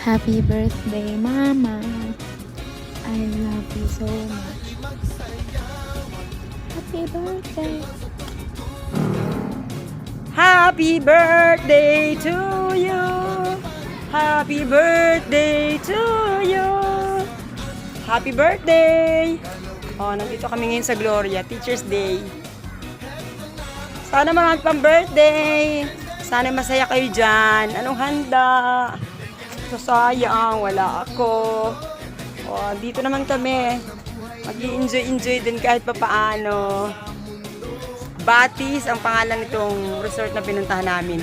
Happy birthday, Mama. I love you so much. Happy birthday. Happy birthday to you. Happy birthday to you. Happy birthday. Oh, nandito kami ngayon sa Gloria, Teacher's Day. Sana marami pang birthday. Sana masaya kayo dyan. Anong handa? So, sayang, wala ako. Oh, dito naman kami. Mag-i-enjoy din kahit papaano. Batis ang pangalan nitong resort na pinuntahan namin.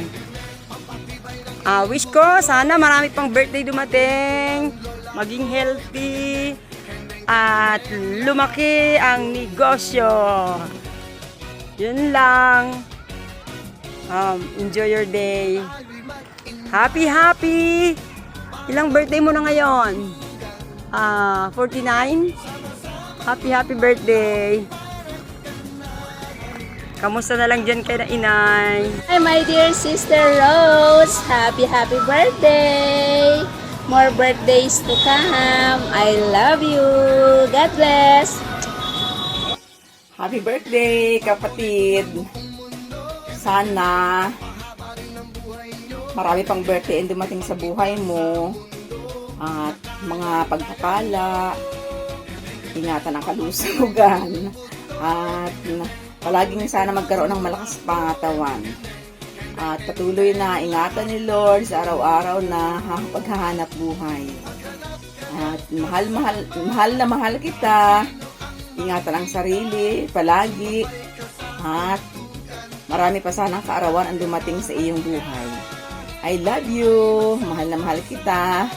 Wish ko, sana marami pang birthday dumating. Maging healthy. At lumaki ang negosyo. Yun lang. Enjoy your day. Happy! Ilang birthday mo na ngayon? 49? Happy birthday. Kamusta na lang dyan kay na inay? Hi, my dear sister Rose. Happy birthday. More birthdays to come. I love you. God bless. Happy birthday, kapatid. Sana marami pang birthday ang dumating sa buhay mo. At mga pagpapala, ingatan ang kalusugan. At palaging sana magkaroon ng malakas pangatawan. At patuloy na ingatan ni Lord sa araw-araw na paghahanap buhay. At mahal kita. Ingatan ang sarili, palagi. At marami pa sanang kaarawan ang dumating sa iyong buhay. I love you. Mahal na mahal kita,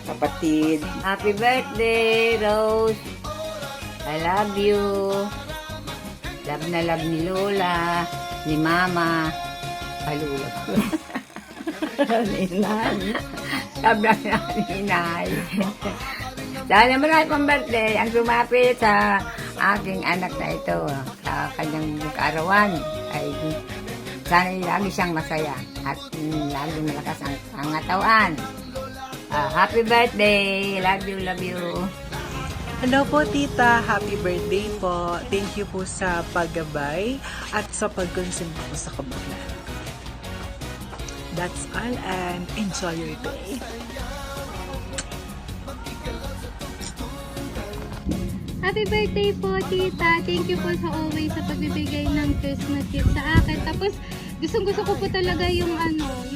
kapatid. Happy birthday, Rose. I love you. Love na love ni Lola, ni Mama. Ay, Lola. Ninay. Love na ni Inay. Sana marami pang birthday ang sumapit sa aking anak na ito. Sa kanyang kaarawan ay sana lagi siyang masaya at lagi malakas ang pangatawan. Happy birthday! Love you! Hello po tita, happy birthday po. Thank you po sa paggabay at sa pagkonsinto po sa kabutihan. That's all and enjoy your day. Happy birthday po, tita. Thank you po sa always sa pagbibigay ng Christmas gift sa akin. Tapos, gustong-gusto ko po talaga yung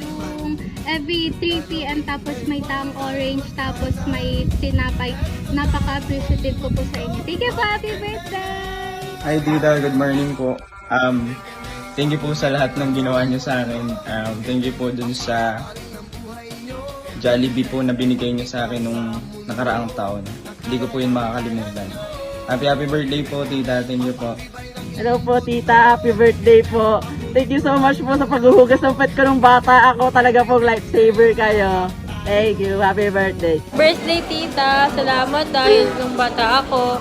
yung every 3 p.m. tapos may tang orange, tapos may tinapay. Napaka-appreciative ko po sa inyo. Thank you po, happy birthday! Hi Dita, good morning po. Thank you po sa lahat ng ginawa niyo sa akin. Thank you po dun sa Jollibee po na binigay niyo sa akin nung nakaraang taon. Hindi ko po yun makakalimutan. Happy birthday po, tita. Thank you po. Hello po, tita. Happy birthday po. Thank you so much po sa paghuhugas ng pet ko nung bata. Ako talaga pong lifesaver kayo. Thank you. Happy birthday. Birthday, tita. Salamat dahil nung bata ako,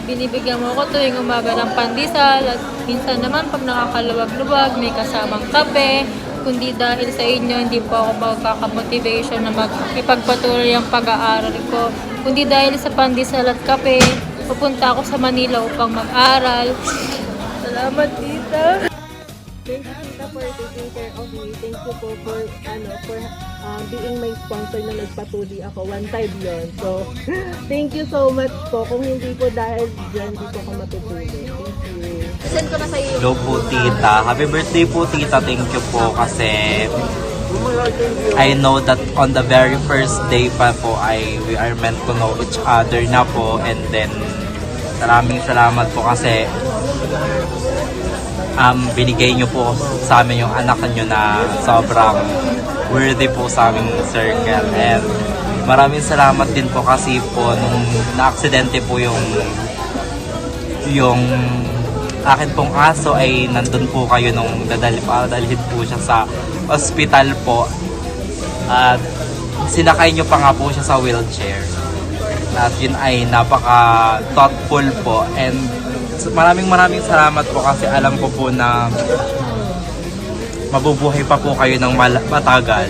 binibigyan mo ko tuwing umaga ng pandesal at minsan naman pag nakakaluwag-luwag may kasamang kape. Kundi dahil sa inyo, hindi po ako magkaka-motivation na ipagpatuloy ang pag-aaral ko. Kundi dahil sa pandesal at kape, pupunta ako sa Manila upang mag-aral. Salamat, tita. Thank you, tita, for taking care of me. Thank you po for being my sponsor na nagpatuloy ako. One time yun. So, thank you so much po. Kung hindi po dahil dyan, hindi po ako matutuloy. Thank you. Send ko na sa iyo. Hello po, tita. Happy birthday po, tita. Thank you po kasi I know that on the very first day pa po we are meant to know each other na po, and then maraming salamat po kasi binigay nyo po sa amin yung anak nyo na sobrang worthy po sa aming circle, and maraming salamat din po kasi po nung na-aksidente po yung akin pong aso ay nandun po kayo nung dadalhin po siya sa hospital po, at sinakay nyo pa nga po siya sa wheelchair, at yun ay napaka thoughtful po, and maraming salamat po kasi alam ko po na mabubuhay pa po kayo ng matagal,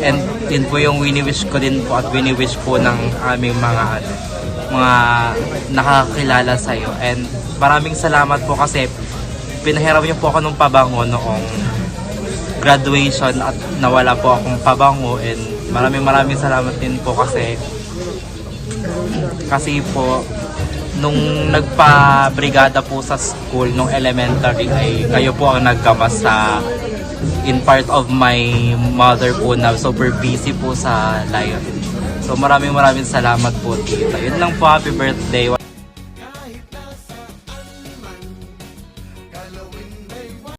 and Yun po yung wini-wish ko din po at wini-wish po ng aming mga nakakilala sa'yo. And maraming salamat po kasi pinahiram niyo po ako ng pabango noong graduation at nawala po akong pabango. And maraming salamat din po kasi po nung nagpa-brigada po sa school nung elementary ay kayo po ang naggamas sa in part of my mother po na super busy po sa Lion. So maraming salamat po tita. Yun lang po, happy birthday.